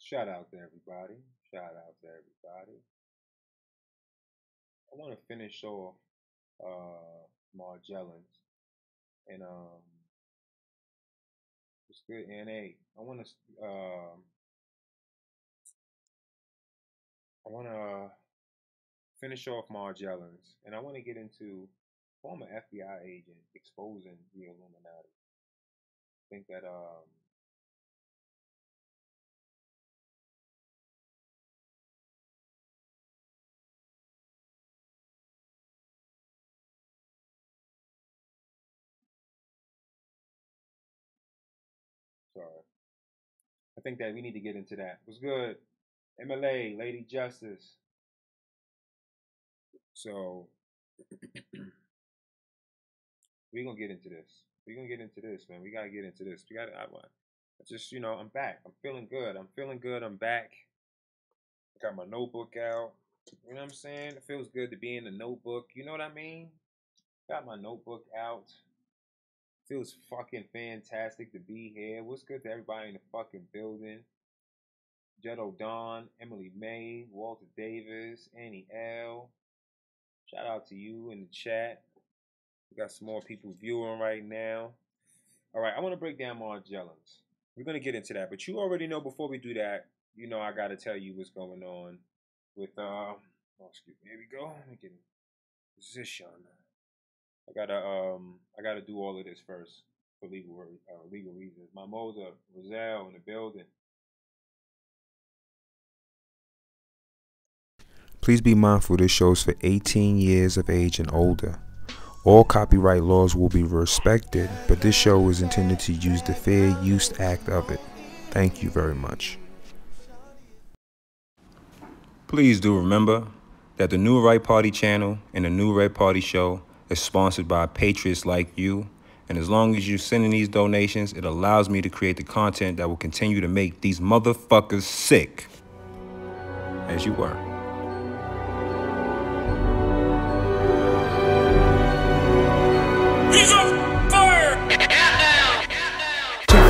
Shout out to everybody. Shout out to everybody. I want to finish off Morgellons and it's good. And hey, I want to finish off Morgellons, and I want to get into former FBI agent exposing the Illuminati. I think that sorry, I think that we need to get into that. What's good, MLA, Lady Justice? So we're gonna get into this. We're gonna get into this, man. We gotta get into this. We gotta. I just, I'm back. I'm feeling good. I'm feeling good. I'm back. I got my notebook out. You know what I'm saying? It feels good to be in the notebook. You know what I mean? Got my notebook out. Feels fucking fantastic to be here. What's good to everybody in the fucking building? Jetto Don, Emily May, Walter Davis, Annie L. Shout out to you in the chat. We got some more people viewing right now. All right, I want to break down Morgellons. We're going to get into that, but you already know before we do that, I got to tell you what's going on with, excuse me, here we go. Let me get in position. I gotta do all of this first for legal reasons. My Moza, Roselle in the building. Please be mindful this show is for 18 years of age and older. All copyright laws will be respected, but this show is intended to use the Fair Use Act of it. Thank you very much. Please do remember that the New Right Party channel and the New Red Party show is sponsored by patriots like you, and as long as you're sending these donations, it allows me to create the content that will continue to make these motherfuckers sick. As you were.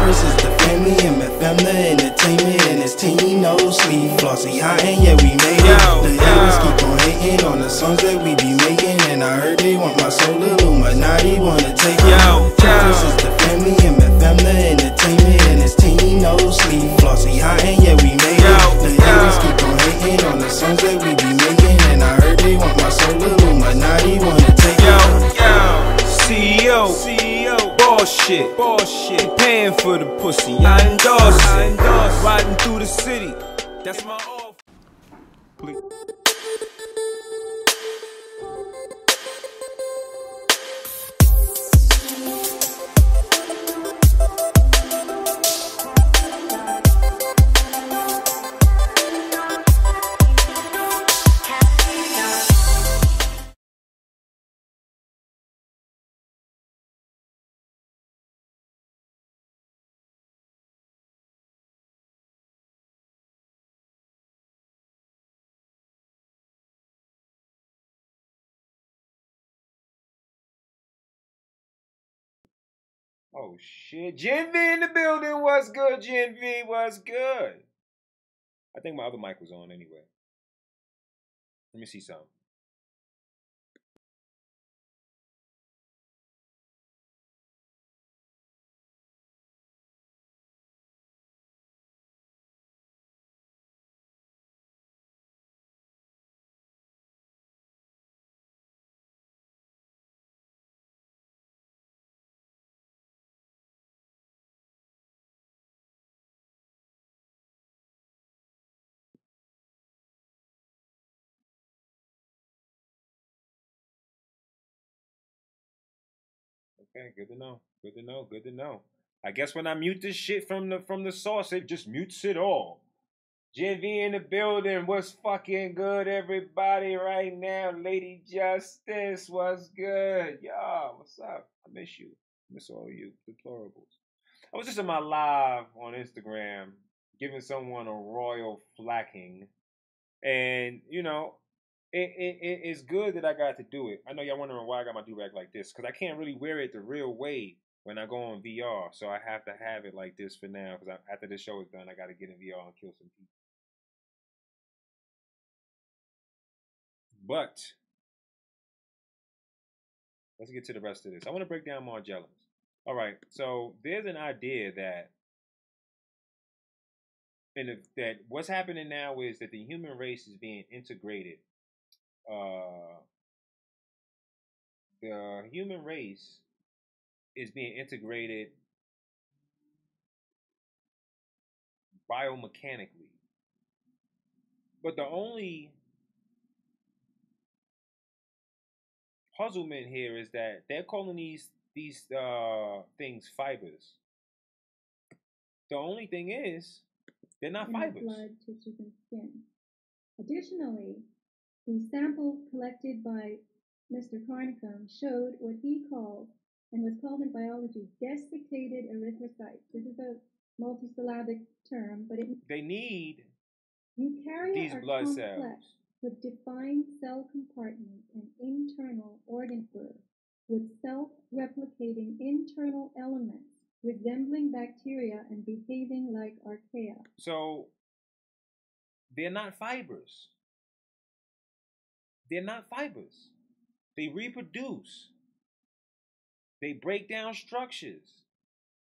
Versus the family and my family entertainment and his team no sleep. Flossy high and yeah we made it. The haters keep on hating on the songs that we be making, and I heard they want my soul. Illuminati wanna take it. Versus the family and my family entertainment and his team no sleep. Flossy high and yeah we made it. The haters keep on hating on the songs that we be making, and I heard they want my soul. Illuminati wanna take it. CEO, bullshit, paying for the pussy, I endorse it, riding through the city, that's my off. Please. Oh shit, Gen V in the building. What's good, Gen V? What's good? I think my other mic was on anyway. Let me see something. Okay, good to know. Good to know. Good to know. I guess when I mute this shit from the source, it just mutes it all. Gen V in the building. What's fucking good, everybody, right now? Lady Justice, what's good? Y'all, what's up? I miss you. Miss all of you. Deplorables. I was just in my live on Instagram giving someone a royal flacking. And, it's good that I got to do it. I know y'all wondering why I got my do-rag like this, because I can't really wear it the real way when I go on VR. So I have to have it like this for now, because after this show is done, I got to get in VR and kill some people. But let's get to the rest of this. I want to break down Morgellons. All right, so there's an idea that that what's happening now is that the human race is being integrated. The human race is being integrated biomechanically. But the only puzzlement here is that they're calling these things fibers. The only thing is, they're not fibers. Blood, tissues, and skin. Additionally, the sample collected by Mr. Carnicum showed what he called, and was called in biology, desiccated erythrocytes. This is a multisyllabic term, but they need eukaryotes these blood cells with defined cell compartments and internal organ fur, with self-replicating internal elements resembling bacteria and behaving like archaea. So they're not fibers. They're not fibers. They reproduce. They break down structures.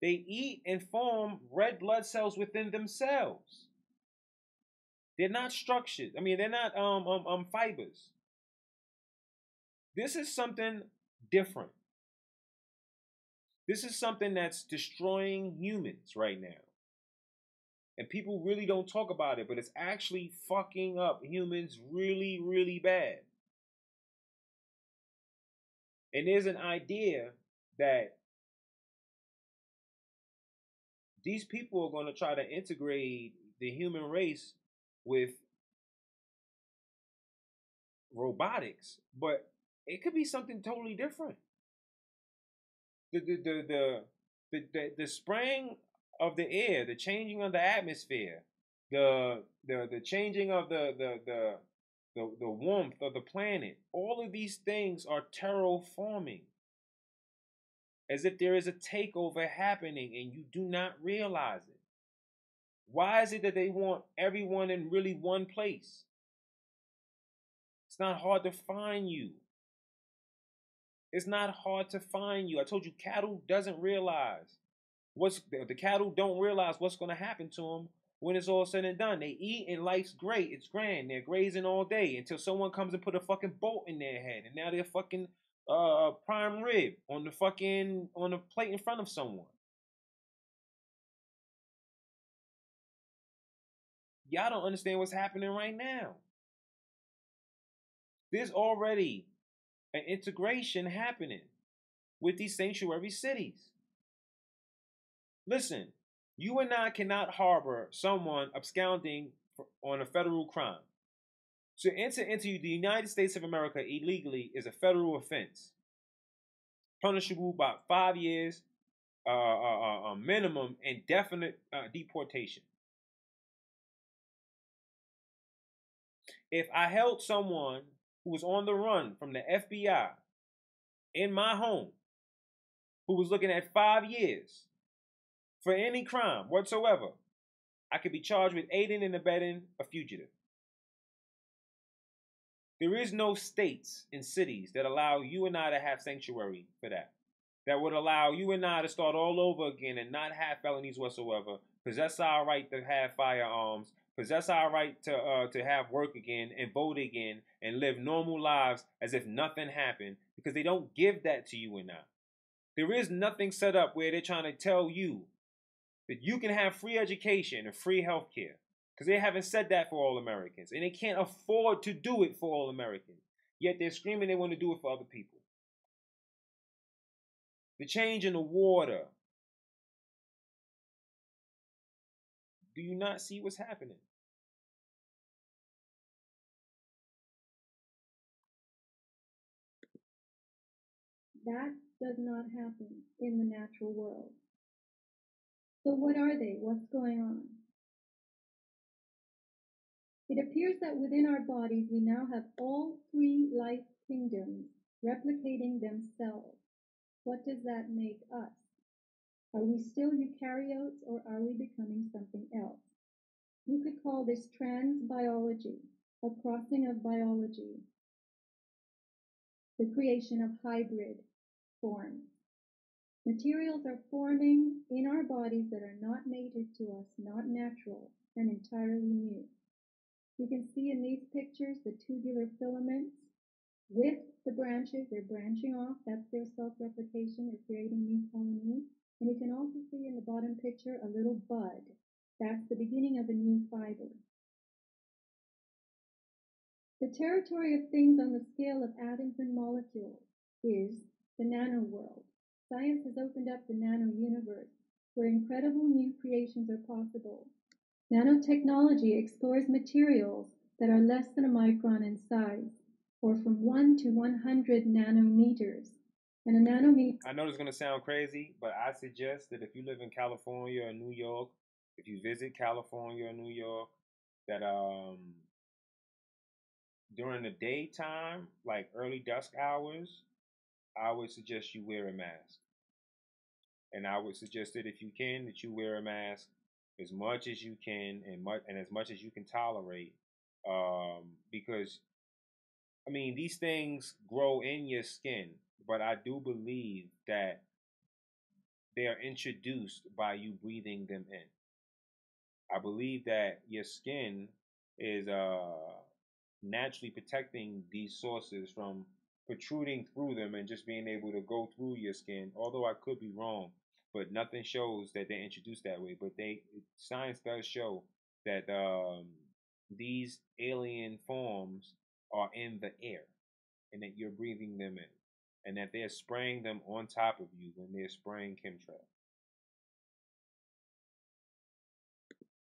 They eat and form red blood cells within themselves. They're not structures. I mean, they're not fibers. This is something different. This is something that's destroying humans right now. And people really don't talk about it, but it's actually fucking up humans really, really bad. And there's an idea that these people are going to try to integrate the human race with robotics, but it could be something totally different. The spraying of the air, the changing of the atmosphere, the changing of the warmth of the planet, all of these things are terraforming. As if there is a takeover happening and you do not realize it. Why is it that they want everyone in really one place? It's not hard to find you. It's not hard to find you. I told you, cattle doesn't realize the cattle don't realize what's going to happen to them when it's all said and done. They eat and life's great. It's grand. They're grazing all day until someone comes and put a fucking bolt in their head, and now they're fucking prime rib on the plate in front of someone. Y'all don't understand what's happening right now. There's already an integration happening with these sanctuary cities. Listen, you and I cannot harbor someone absconding on a federal crime. To enter into the United States of America illegally is a federal offense, punishable by 5 years, minimum indefinite deportation. If I held someone who was on the run from the FBI in my home, who was looking at 5 years for any crime whatsoever, I could be charged with aiding and abetting a fugitive. There is no states and cities that allow you and I to have sanctuary for that. That would allow you and I to start all over again and not have felonies whatsoever, possess our right to have firearms, possess our right to have work again and vote again and live normal lives as if nothing happened, because they don't give that to you and I. There is nothing set up where they're trying to tell you that you can have free education and free health care, because they haven't said that for all Americans, and they can't afford to do it for all Americans, yet they're screaming they want to do it for other people. The change in the water. Do you not see what's happening? That does not happen in the natural world. So what are they? What's going on? It appears that within our bodies we now have all three life kingdoms replicating themselves. What does that make us? Are we still eukaryotes or are we becoming something else? You could call this transbiology, a crossing of biology, the creation of hybrid forms. Materials are forming in our bodies that are not native to us, not natural, and entirely new. You can see in these pictures the tubular filaments with the branches. They're branching off. That's their self-replication. They're creating new colonies. And you can also see in the bottom picture a little bud. That's the beginning of a new fiber. The territory of things on the scale of atoms and molecules is the nano world. Science has opened up the nano universe, where incredible new creations are possible. Nanotechnology explores materials that are less than a micron in size, or from 1 to 100 nanometers. And a nanometer... I know this is going to sound crazy, but I suggest that if you live in California or New York, if you visit California or New York, that during the daytime, like early dusk hours, I would suggest you wear a mask. And I would suggest that if you can, that you wear a mask as much as you can and as much as you can tolerate. Because, I mean, these things grow in your skin, but I do believe that they are introduced by you breathing them in. I believe that your skin is naturally protecting these sources from protruding through them and just being able to go through your skin, although I could be wrong, but nothing shows that they're introduced that way. But science does show that these alien forms are in the air and that you're breathing them in and that they're spraying them on top of you when they're spraying chemtrails.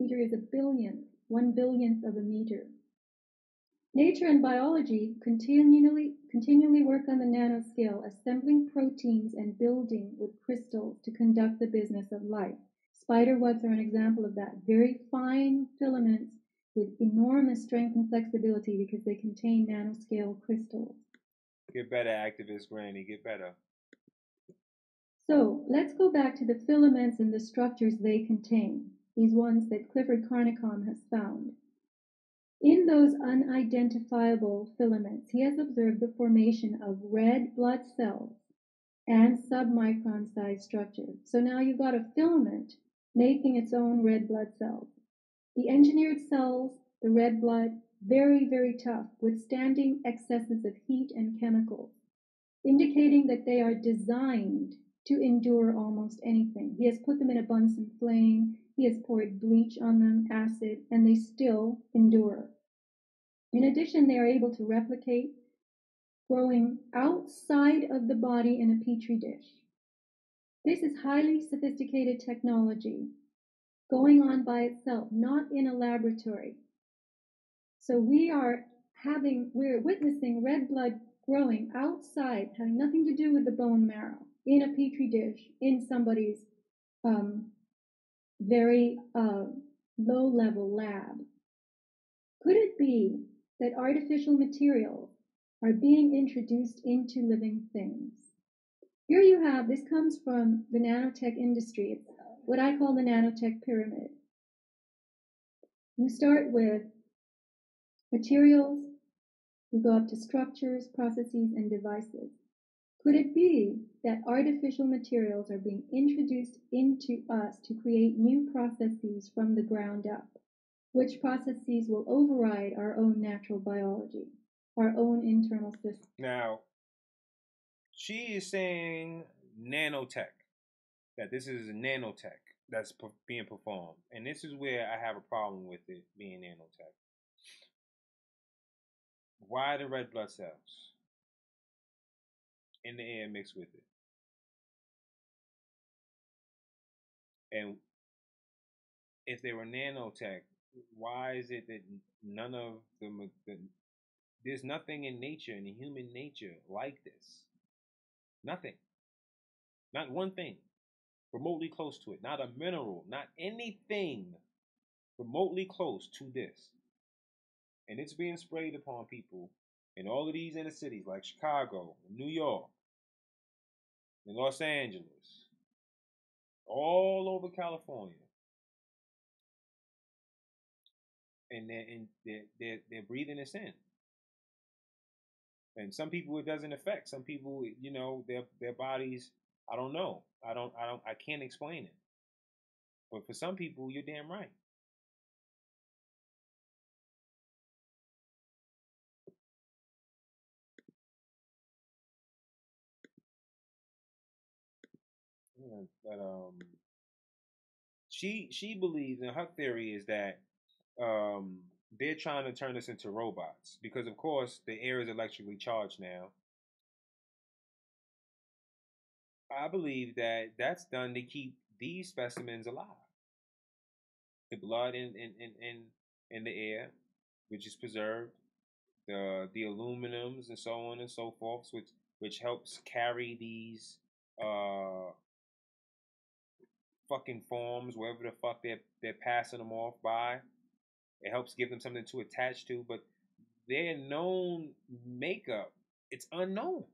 Meter is a billionth, 1/1000th of a meter. Nature and biology continually work on the nanoscale, assembling proteins and building with crystals to conduct the business of life. Spider webs are an example of that. Very fine filaments with enormous strength and flexibility because they contain nanoscale crystals. Get better, activist Granny, get better. So let's go back to the filaments and the structures they contain, these ones that Clifford Carnicom has found. In those unidentifiable filaments, he has observed the formation of red blood cells and submicron-sized structures. So now you've got a filament making its own red blood cells. The engineered cells, the red blood, very, very tough, withstanding excesses of heat and chemicals, indicating that they are designed to endure almost anything. He has put them in a Bunsen flame, he has poured bleach on them, acid, and they still endure. In addition, they are able to replicate, growing outside of the body in a petri dish. This is highly sophisticated technology going on by itself, not in a laboratory. So we're witnessing red blood growing outside, having nothing to do with the bone marrow, in a petri dish, in somebody's very low-level lab. Could it be that artificial materials are being introduced into living things? Here you have, this comes from the nanotech industry. It's what I call the nanotech pyramid. You start with materials, you go up to structures, processes, and devices. Could it be that artificial materials are being introduced into us to create new processes from the ground up? Which processes will override our own natural biology, our own internal system? Now, she is saying nanotech, that this is nanotech that's being performed. And this is where I have a problem with it being nanotech. Why the red blood cells in the air mixed with it? And if they were nanotech, why is it that none of them, there's nothing in nature, in human nature, like this? Nothing. Not one thing remotely close to it. Not a mineral, not anything remotely close to this. And it's being sprayed upon people in all of these inner cities like Chicago, New York, and Los Angeles, all over California, and they're breathing this in. And some people it doesn't affect. Some people, you know, their bodies. I don't know. I can't explain it. But for some people, you're damn right. But she believes, and her theory is that they're trying to turn us into robots because, of course, the air is electrically charged now. I believe that that's done to keep these specimens alive. The blood in the air, which is preserved, the aluminums and so on and so forth, which helps carry these fucking forms wherever the fuck they're passing them off by. It helps give them something to attach to, but their known makeup, it's unknown.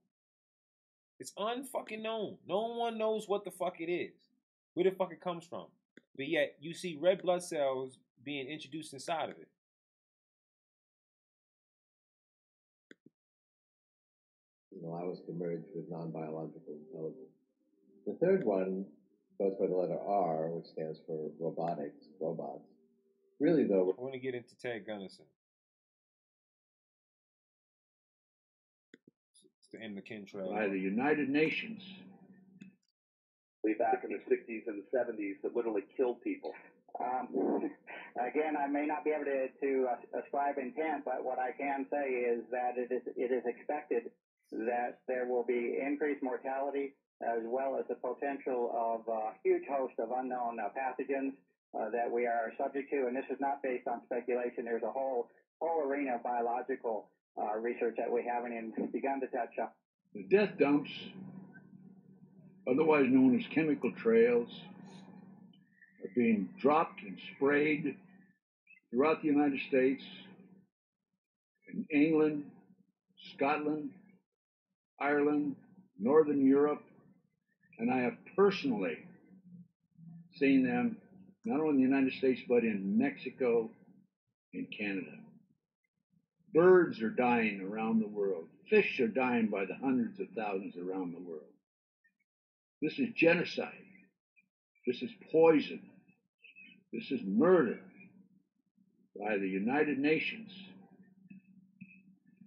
It's unfucking known. No one knows what the fuck it is, where the fuck it comes from. But yet you see red blood cells being introduced inside of it. Allow us to merge with non-biological intelligence. The third one goes by the letter R, which stands for robotics, robots. Really, though, I want to get into Ted Gunnison. It's the end the chemtrail. By the United Nations. Back in the 60s and the 70s that literally killed people. Again, I may not be able to ascribe intent, but what I can say is that it is expected that there will be increased mortality as well as the potential of a huge host of unknown pathogens that we are subject to. And this is not based on speculation. There's a whole arena of biological research that we haven't even begun to touch on. The death dumps, otherwise known as chemical trails, are being dropped and sprayed throughout the United States, in England, Scotland, Ireland, Northern Europe, and I have personally seen them not only in the United States but in Mexico and Canada. Birds are dying around the world. Fish are dying by the hundreds of thousands around the world. This is genocide. This is poison. This is murder by the United Nations.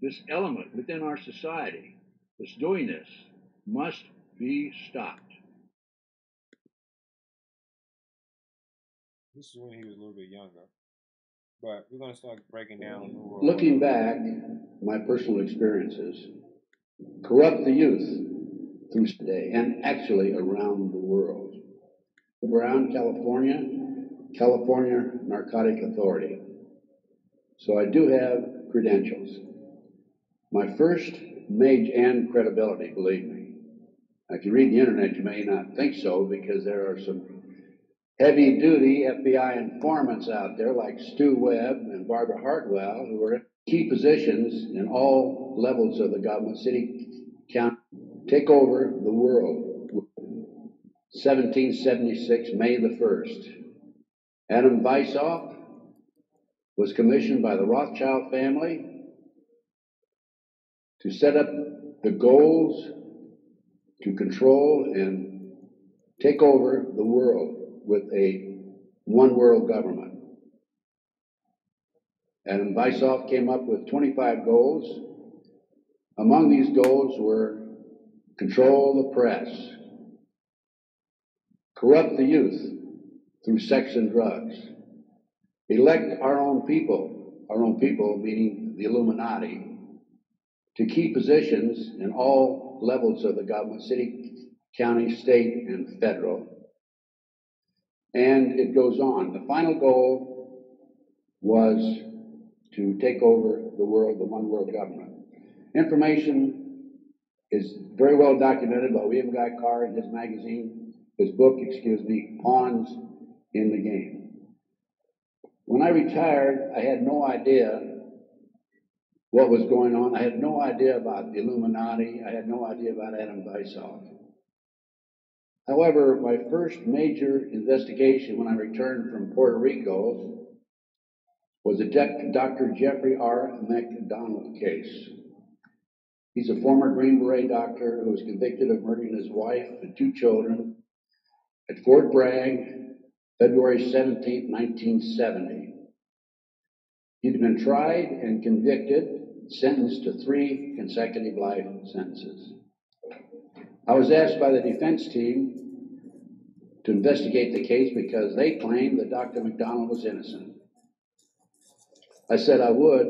This element within our society that's doing this must be stopped. This is when he was a little bit younger. But we're going to start breaking down. Looking back, my personal experiences corrupt the youth through today and actually around the world. Around California Narcotic Authority. So I do have credentials. My first major and credibility, believe me. If you read the internet, you may not think so because there are some heavy-duty FBI informants out there like Stu Webb and Barbara Hartwell who are in key positions in all levels of the government, city, county, take over the world. 1776, May the 1st. Adam Weishaupt was commissioned by the Rothschild family to set up the goals to control and take over the world with a one world government. Adam Weishaupt came up with 25 goals. Among these goals were control the press, corrupt the youth through sex and drugs, elect our own people meaning the Illuminati, to key positions in all levels of the government, city, county, state, and federal. And it goes on. The final goal was to take over the world, the one world government. Information is very well documented by William Guy Carr in his magazine, his book, Pawns in the Game. When I retired, I had no idea what was going on. I had no idea about the Illuminati. I had no idea about Adam Weishaupt. However, my first major investigation when I returned from Puerto Rico was the Dr. Jeffrey R. McDonald case. He's a former Green Beret doctor who was convicted of murdering his wife and 2 children at Fort Bragg, February 17, 1970. He'd been tried and convicted, sentenced to 3 consecutive life sentences. I was asked by the defense team to investigate the case because they claimed that Dr. McDonald was innocent. I said I would,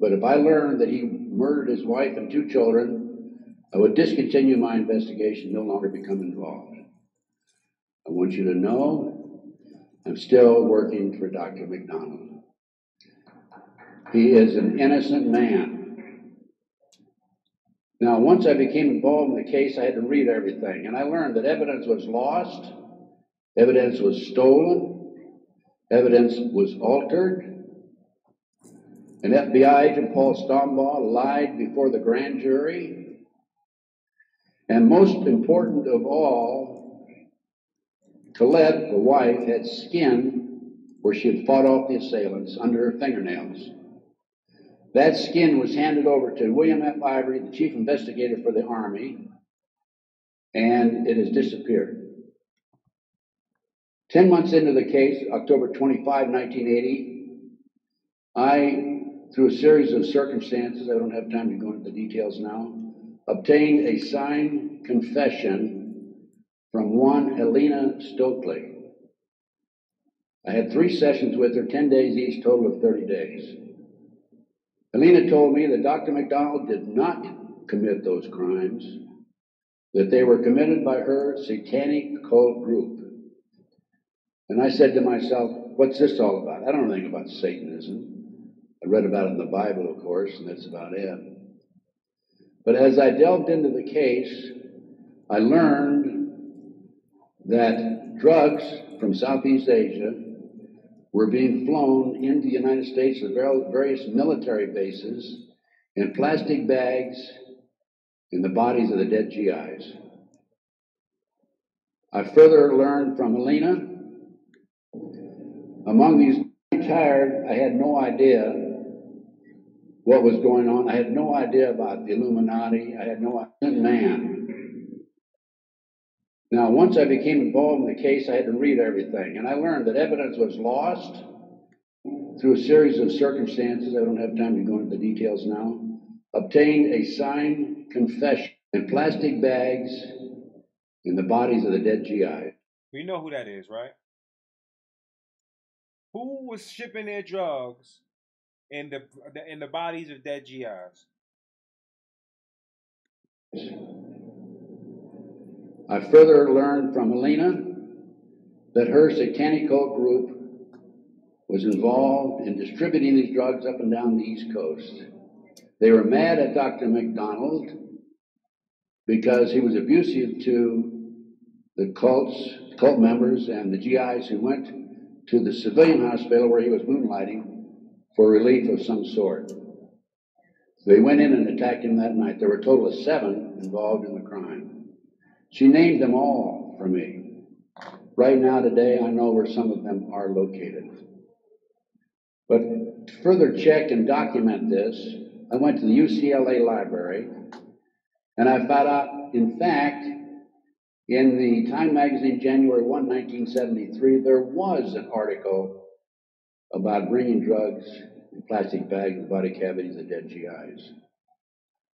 but if I learned that he murdered his wife and 2 children, I would discontinue my investigation, no longer become involved. I want you to know I'm still working for Dr. McDonald. He is an innocent man. Now, once I became involved in the case, I had to read everything, and I learned that evidence was lost, evidence was stolen, evidence was altered. An FBI agent, Paul Stombaugh, lied before the grand jury. And most important of all, Colette, the wife, had skin where she had fought off the assailants under her fingernails. That skin was handed over to William F. Ivory, the chief investigator for the Army, and it has disappeared. 10 months into the case, October 25, 1980, I, through a series of circumstances, I don't have time to go into the details now, obtained a signed confession from one Helena Stokely. I had 3 sessions with her, 10 days each, total of 30 days. Helena told me that Dr. McDonald did not commit those crimes, that they were committed by her satanic cult group. And I said to myself, what's this all about? I don't know anything about Satanism. I read about it in the Bible, of course, and that's about it. But as I delved into the case, I learned that drugs from Southeast Asia were being flown into the United States to various military bases in plastic bags in the bodies of the dead GIs. I further learned from Helena, among these retired, I had no idea what was going on. I had no idea about the Illuminati. I had no idea. Man. Now, once I became involved in the case, I had to read everything, and I learned that evidence was lost through a series of circumstances. I don't have time to go into the details now. Obtained a signed confession in plastic bags in the bodies of the dead GI. We know who that is, right? Who was shipping their drugs in the bodies of dead GIs? I further learned from Helena that her satanic cult group was involved in distributing these drugs up and down the East Coast. They were mad at Dr. McDonald because he was abusive to the cult members and the GIs who went to the civilian hospital where he was moonlighting for relief of some sort. They went in and attacked him that night. There were a total of 7 involved in the crime. She named them all for me. Right now, today, I know where some of them are located. But to further check and document this, I went to the UCLA library, and I found out, in fact, in the Time magazine, January 1, 1973, there was an article about bringing drugs in plastic bags in the body cavities of dead GIs.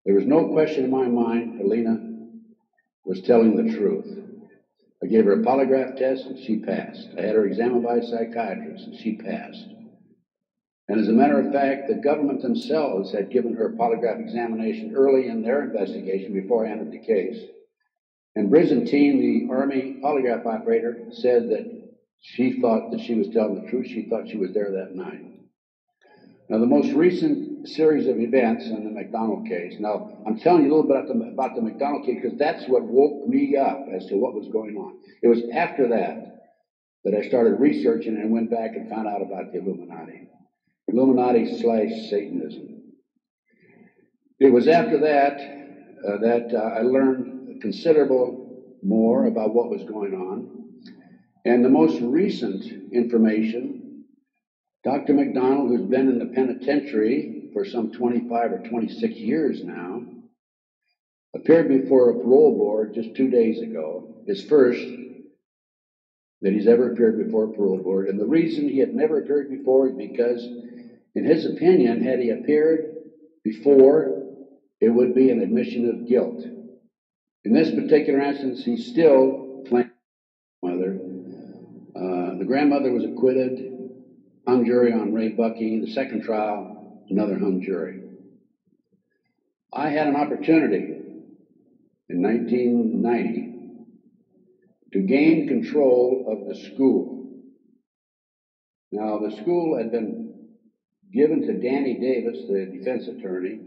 There was no question in my mind Helena was telling the truth. I gave her a polygraph test and she passed. I had her examined by a psychiatrist and she passed. And as a matter of fact, the government themselves had given her a polygraph examination early in their investigation before I entered the case. And Byzantine, the Army polygraph operator, said that she thought that she was telling the truth. She thought she was there that night. Now, the most recent series of events in the McDonald case, now, I'm telling you a little bit about the McDonald case because that's what woke me up as to what was going on. It was after that I started researching and went back and found out about the Illuminati. Illuminati/Satanism. It was after that I learned considerable more about what was going on. And the most recent information, Dr. McDonald, who's been in the penitentiary for some 25 or 26 years now, appeared before a parole board just 2 days ago, his first that he's ever appeared before a parole board. And the reason he had never appeared before is because, in his opinion, had he appeared before, it would be an admission of guilt. In this particular instance, he still claimed mother. The grandmother was acquitted, hung jury on Ray Buckey. The second trial, another hung jury. I had an opportunity in 1990 to gain control of the school. Now, the school had been given to Danny Davis, the defense attorney,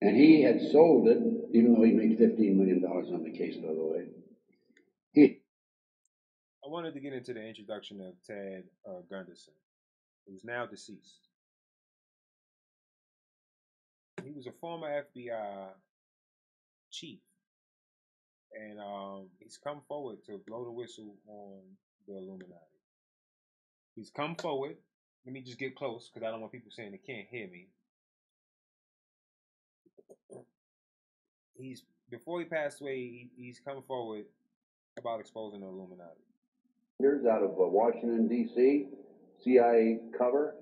and he had sold it, even though he made $15 million on the case, by the way. I wanted to get into the introduction of Ted Gunderson, who's now deceased. He was a former FBI chief, and he's come forward to blow the whistle on the Illuminati. He's come forward. Let me just get close, because I don't want people saying they can't hear me. Before he passed away, he's come forward about exposing the Illuminati. Here's out of Washington, D.C., CIA cover.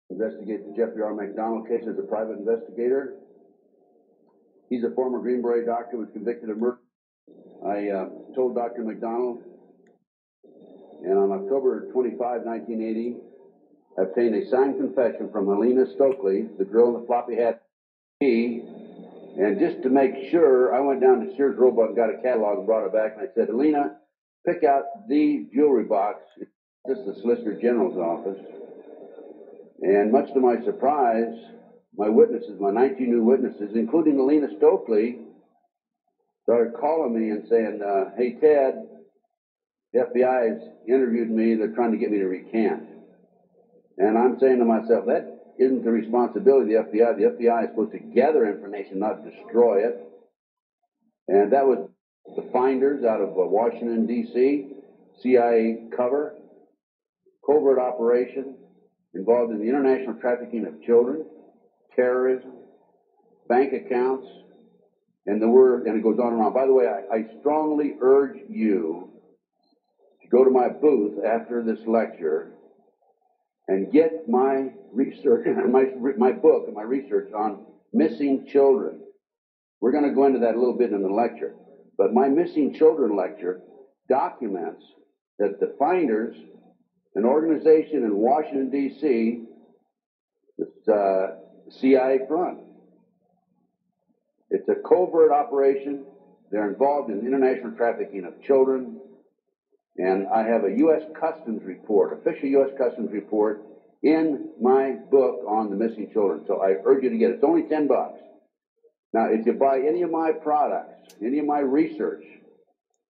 Investigate the Jeffrey R. McDonald case as a private investigator. He's a former Green Beret doctor who was convicted of murder. I told Dr. McDonald, and on October 25, 1980, I obtained a signed confession from Helena Stokely, the girl in the floppy hat. And just to make sure, I went down to Sears Roebuck and got a catalog and brought it back, and I said, Helena, pick out the jewelry box. This is the Solicitor General's office. And much to my surprise, my witnesses, my 19 new witnesses, including Helena Stokely, started calling me and saying, hey, Ted, the FBI has interviewed me. They're trying to get me to recant. And I'm saying to myself, that isn't the responsibility of the FBI. The FBI is supposed to gather information, not destroy it. And that was the finders out of Washington, D.C., CIA cover, covert operation involved in the international trafficking of children, terrorism, bank accounts, and it goes on and on. By the way, I strongly urge you to go to my booth after this lecture and get my research, my book and my research on missing children. We're going to go into that a little bit in the lecture. But my missing children lecture documents that the finders, an organization in Washington, D.C., this CIA front. It's a covert operation. They're involved in international trafficking of children. And I have a U.S. Customs report, official U.S. Customs report, in my book on the missing children. So I urge you to get it. It's only $10. Now, if you buy any of my products, any of my research,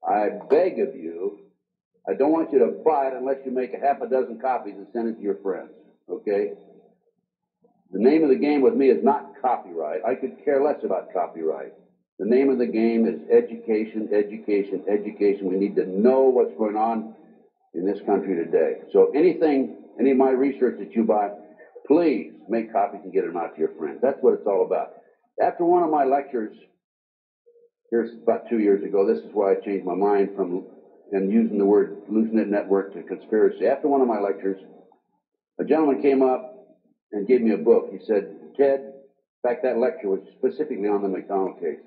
I beg of you, I don't want you to buy it unless you make a half a dozen copies and send it to your friends, okay? The name of the game with me is not copyright. I could care less about copyright. The name of the game is education, education, education. We need to know what's going on in this country today. So any of my research that you buy, please make copies and get them out to your friends. That's what it's all about. After one of my lectures, here's about 2 years ago, this is where I changed my mind from and using the word hallucinate network to conspiracy. After one of my lectures, a gentleman came up and gave me a book. He said, Ted, in fact, that lecture was specifically on the McDonald case.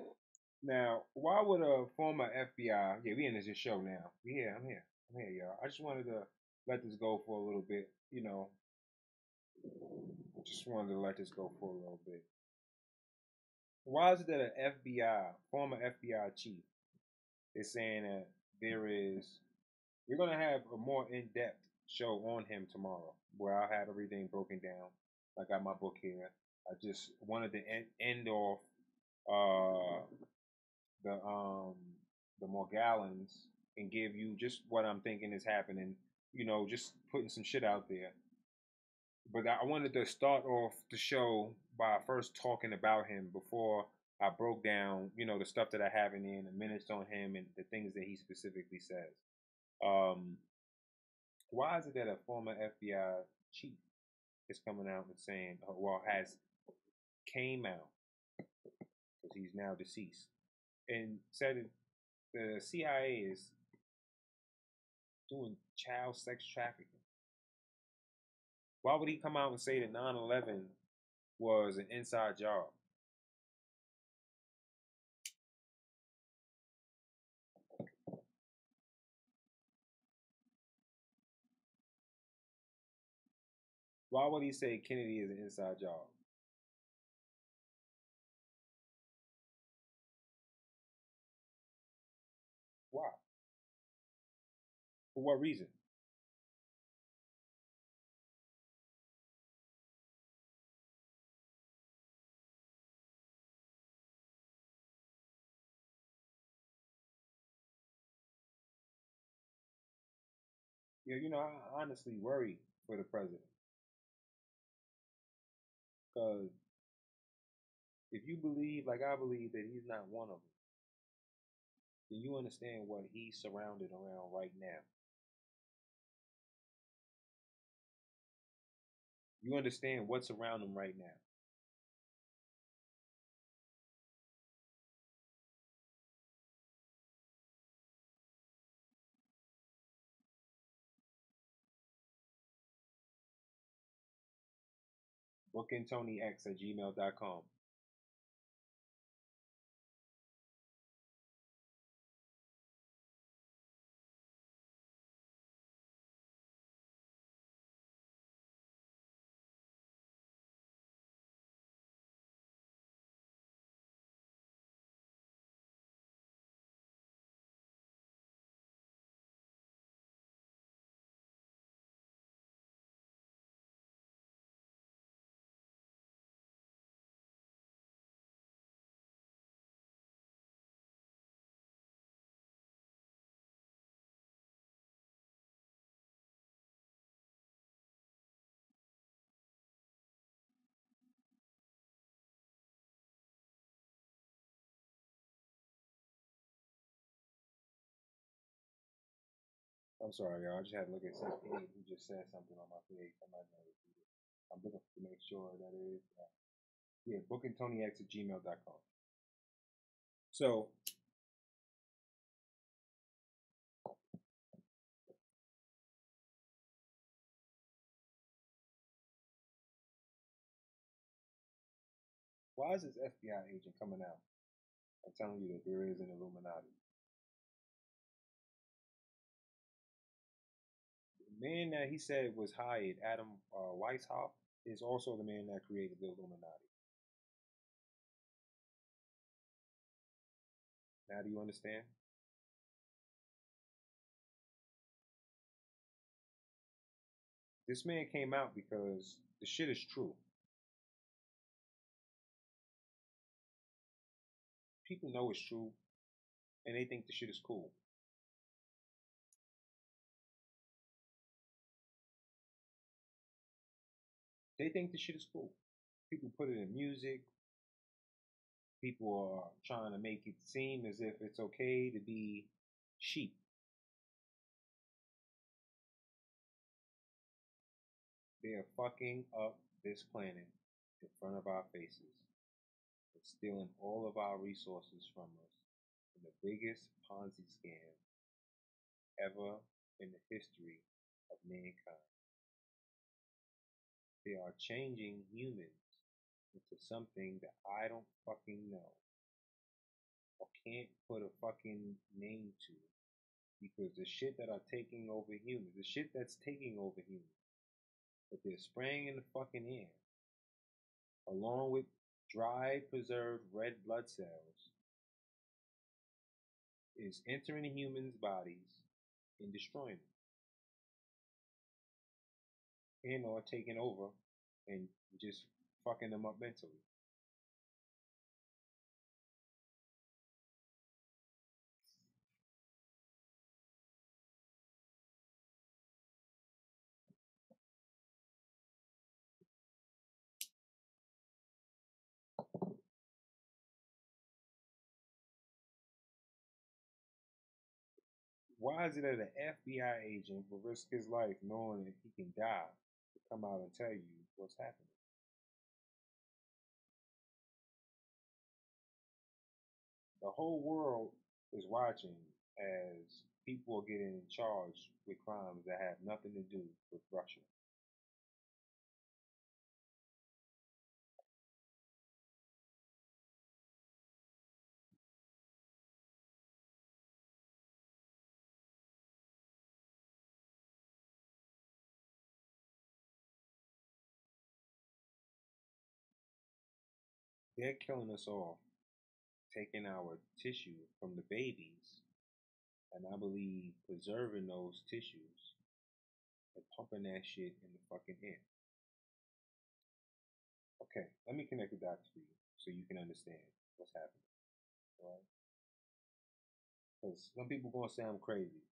Now, why would a former FBI, we in this show now. Yeah, I'm here, y'all. I just wanted to let this go for a little bit, Just wanted to let this go for a little bit. Why is it that an former FBI chief, is saying that we're going to have a more in-depth show on him tomorrow, where I'll have everything broken down. I got my book here. I just wanted to end off the Morgellons and give you just what I'm thinking is happening, just putting some shit out there. But I wanted to start off the show by first talking about him before I broke down, the stuff that I have in there, the minutes on him, and the things that he specifically says. Why is it that a former FBI chief is coming out and saying, came out, because he's now deceased, and said the CIA is doing child sex trafficking? Why would he come out and say that 9/11 was an inside job? Why would he say Kennedy is an inside job? Why? For what reason? Yeah, I honestly worry for the president. Because if you believe, like I believe, that he's not one of them, then you understand what he's surrounded around right now. You understand what's around him right now. bookingtonyx@gmail.com. I'm sorry, y'all. I just had to look at something. Who just said something on my page. I might not repeat it. I'm looking to make sure that it is. Yeah, bookingtonyx@gmail.com. So, why is this FBI agent coming out and telling you that there is an Illuminati? The man that he said was hired, Adam Weishaupt, is also the man that created the Illuminati. Now, do you understand? This man came out because the shit is true. People know it's true, and they think the shit is cool. They think the shit is cool. People put it in music. People are trying to make it seem as if it's okay to be sheep. They are fucking up this planet in front of our faces. They're stealing all of our resources from us in the biggest Ponzi scam ever in the history of mankind. They are changing humans into something that I don't fucking know or can't put a fucking name to, because the shit that are taking over humans, the shit that's taking over humans, that they're spraying in the fucking air, along with dry, preserved red blood cells, is entering the humans' bodies and destroying them, and or taking over and just fucking them up mentally. Why is it that an FBI agent will risk his life knowing that he can die to come out and tell you what's happening? The whole world is watching as people are getting charged with crimes that have nothing to do with Russia. They're killing us off, taking our tissue from the babies, and I believe preserving those tissues and pumping that shit in the fucking air. Okay, let me connect the dots for you so you can understand what's happening. All right? Because some people gonna say I'm crazy,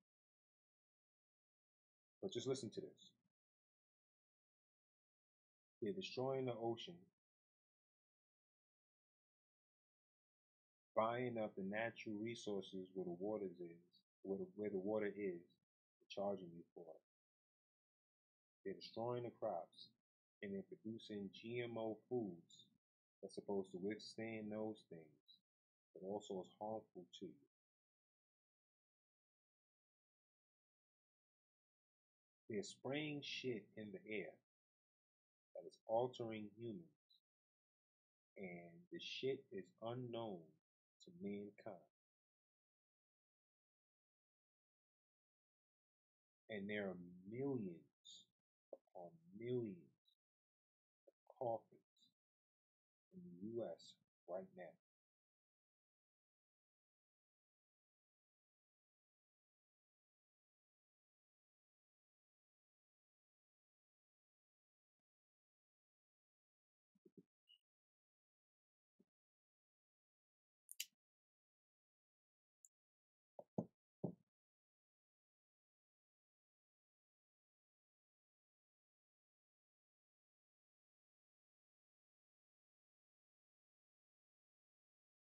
but just listen to this. They're destroying the ocean, buying up the natural resources where the water is, charging you for it. They're destroying the crops, and they're producing GMO foods that's supposed to withstand those things, but also is harmful to you. They're spraying shit in the air that is altering humans, and the shit is unknown to mankind. And there are millions upon millions of coffins in the U.S. right now.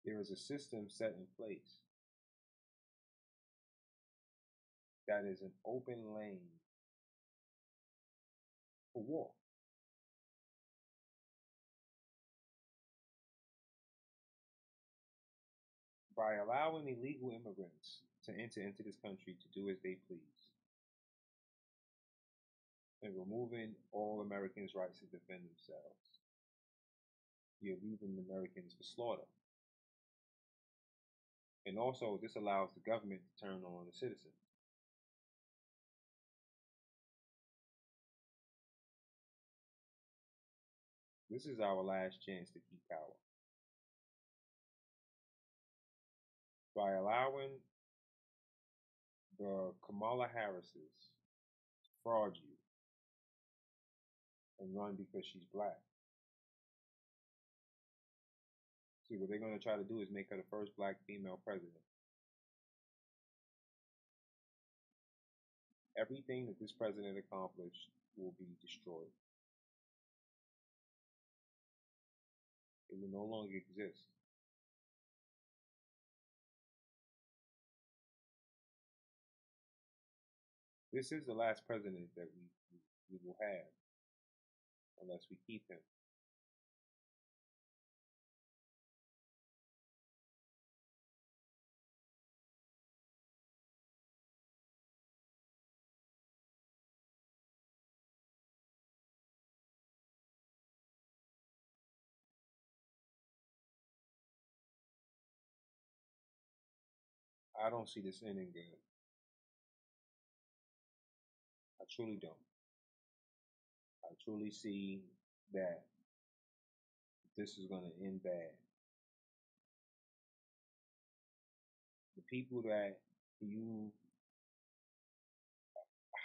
There is a system set in place that is an open lane for war. By allowing illegal immigrants to enter into this country to do as they please, and removing all Americans' rights to defend themselves, you're leaving Americans for slaughter. And also, this allows the government to turn on the citizens. This is our last chance to keep power. By allowing the Kamala Harrises to fraud you and run because she's black. See, what they're going to try to do is make her the first black female president. Everything that this president accomplished will be destroyed. It will no longer exist. This is the last president that we will have, unless we keep him. I don't see this ending good. I truly don't. I truly see that this is going to end bad. The people that you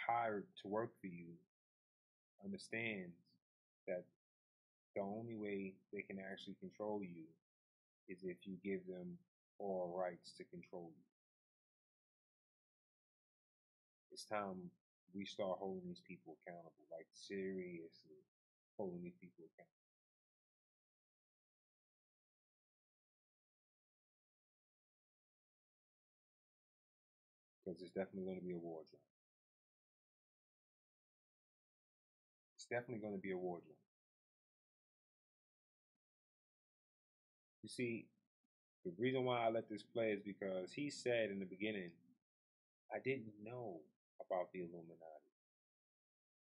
hired to work for you understands that the only way they can actually control you is if you give them all rights to control you. It's time we start holding these people accountable, like seriously holding these people accountable. because it's definitely going to be a war zone. It's definitely going to be a war zone. You see, the reason why I let this play is because he said in the beginning, I didn't know about the Illuminati.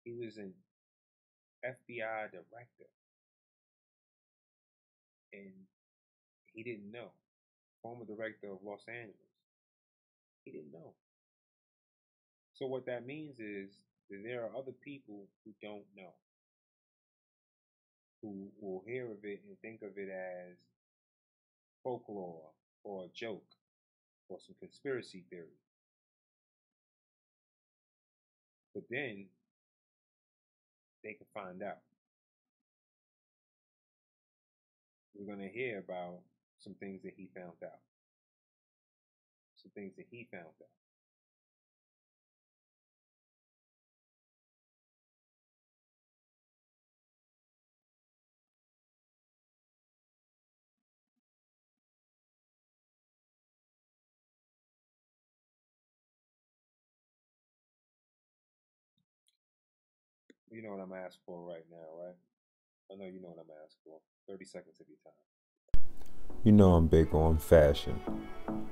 He was an FBI director, and he didn't know. Former director of Los Angeles. He didn't know. So what that means is that there are other people who don't know, who will hear of it and think of it as folklore or a joke or some conspiracy theory. But then they can find out. We're going to hear about some things that he found out. Some things that he found out. You know what I'm asking for right now, right? I know you know what I'm asking for. 30 seconds of your time. You know I'm big on fashion.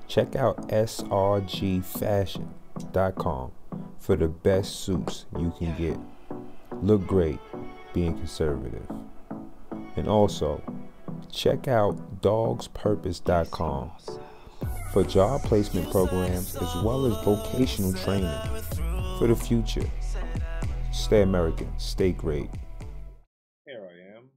Check out srgfashion.com for the best suits you can get. Look great being conservative. And also, check out dogspurpose.com for job placement programs as well as vocational training for the future. Stay American, stay great. Here I am.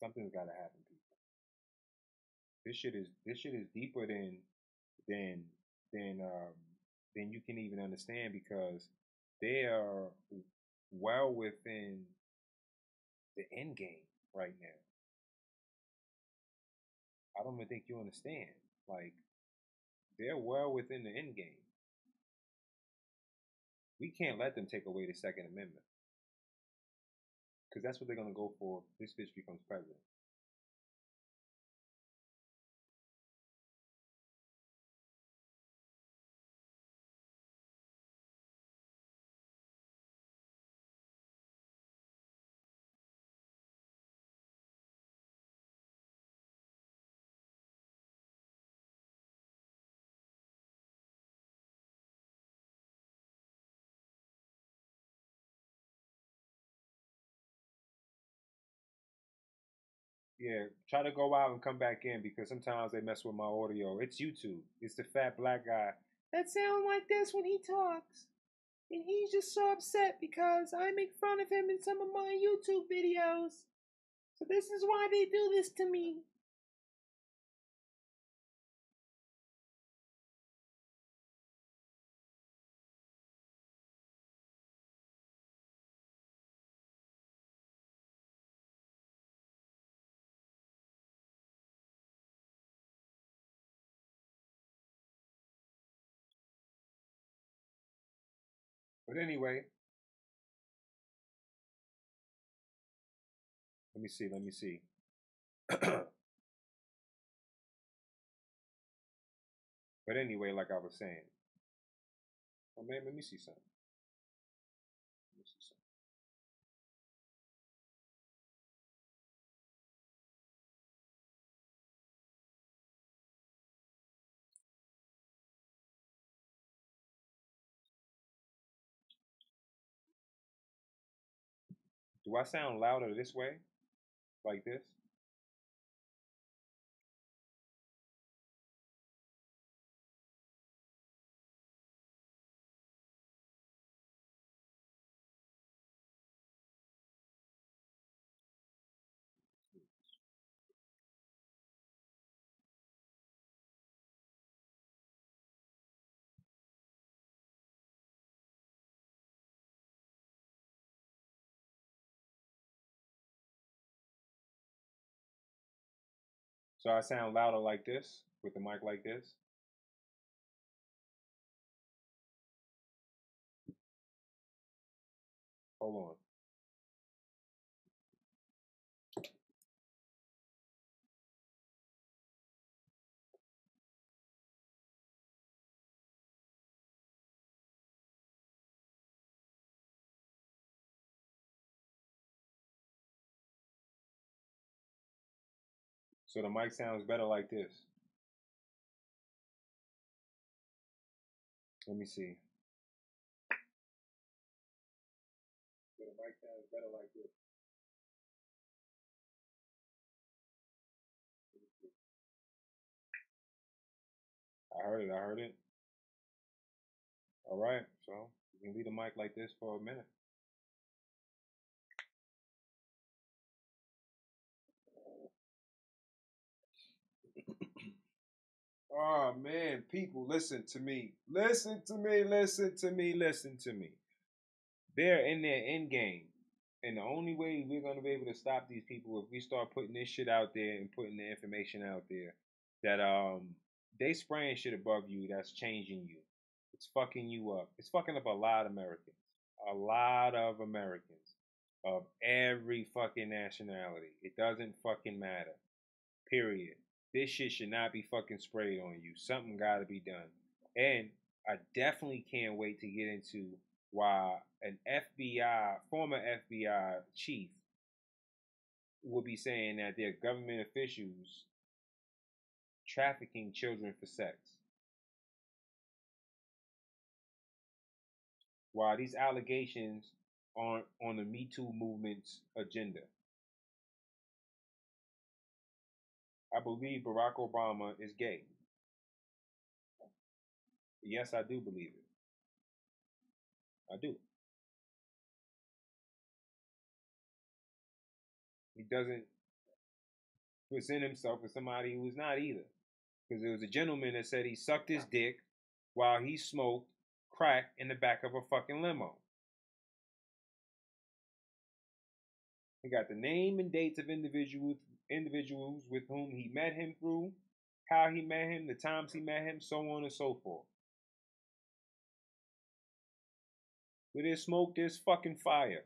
Something's gotta happen, people. This shit is deeper than than you can even understand, because they are well within the end game right now. I don't even think you understand. Like, they're well within the end game. We can't let them take away the Second Amendment, because that's what they're gonna go for if this bitch becomes president. Yeah, try to go out and come back in, because sometimes they mess with my audio. It's YouTube. It's the fat black guy that sounds like this when he talks. And he's just so upset because I make fun of him in some of my YouTube videos. So this is why they do this to me. But anyway, let me see. But anyway, like I was saying, oh man, let me see something. Let me see something. Do I sound louder this way? Like this? So I sound louder like this with the mic like this. Hold on. So the mic sounds better like this. Let me see. So the mic sounds better like this. I heard it. All right, so you can leave the mic like this for a minute. Oh man, people, listen to me. Listen to me. They're in their end game. And the only way we're gonna be able to stop these people if we start putting this shit out there and putting the information out there that they spraying shit above you that's changing you. It's fucking you up. It's fucking up a lot of Americans. A lot of Americans of every fucking nationality. It doesn't fucking matter. Period. This shit should not be fucking sprayed on you. Something gotta be done. And I definitely can't wait to get into why an former FBI chief will be saying that they're government officials trafficking children for sex. While these allegations aren't on the Me Too movement's agenda. I believe Barack Obama is gay. Yes, I do believe it. I do. He doesn't present himself as somebody who's not either. Because there was a gentleman that said he sucked his dick while he smoked crack in the back of a fucking limo. He got the name and dates of individuals with whom he met him through, how he met him, the times he met him, so on and so forth. Where there's smoke, there's fucking fire.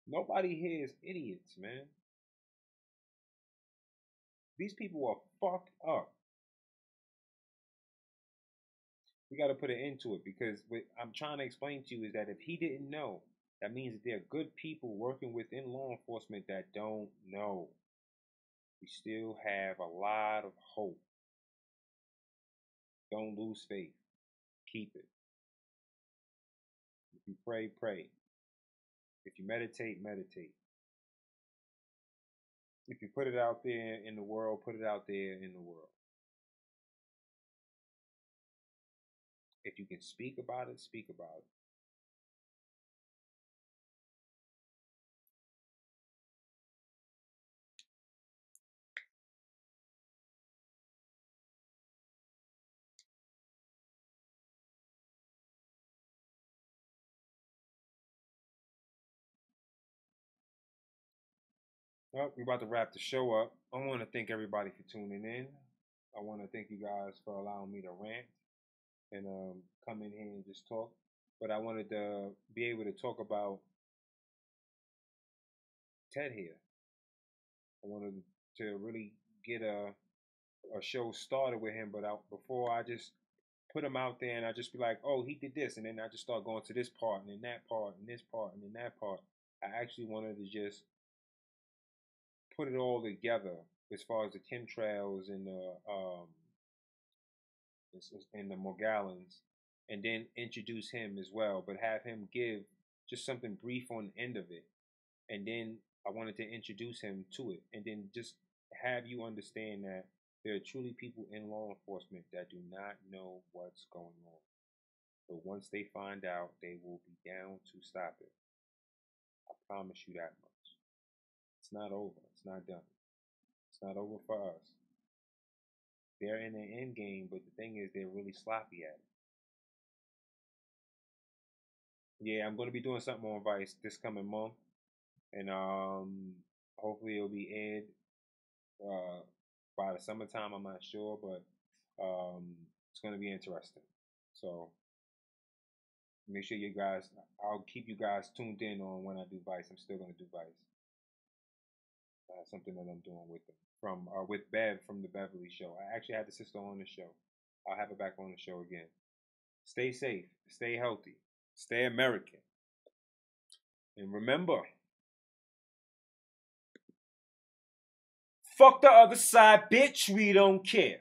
Nobody here is idiots, man. These people are fucked up. We got to put an end to it because what I'm trying to explain to you is that if he didn't know, that means that there are good people working within law enforcement that don't know. We still have a lot of hope. Don't lose faith. Keep it. If you pray, pray. If you meditate, meditate. If you put it out there in the world, put it out there in the world. If you can speak about it, speak about it. Well, we're about to wrap the show up. I want to thank everybody for tuning in. I want to thank you guys for allowing me to rant and come in here and just talk. But I wanted to be able to talk about Ted here. I wanted to really get a show started with him, but before I just put him out there and I just be like, oh, he did this, and then I just start going to this part and then that part and this part and then that part. I actually wanted to just put it all together as far as the chemtrails and the Morgellons, and then introduce him as well, but have him give just something brief on the end of it, and then I wanted to introduce him to it, and then just have you understand that there are truly people in law enforcement that do not know what's going on. But once they find out, they will be down to stop it. I promise you that much. It's not over. It's not done. It's not over for us. They're in the end game, but the thing is, they're really sloppy at it. Yeah, I'm going to be doing something on Vice this coming month. And Hopefully it'll be aired by the summertime. I'm not sure, but it's going to be interesting. So make sure you guys, I'll keep you guys tuned in on when I do Vice. I'm still going to do Vice. Something that I'm doing with them with Bev from the Beverly Show. I actually had the sister on the show. I'll have her back on the show again. Stay safe, stay healthy, stay American, and remember, fuck the other side, bitch. We don't care.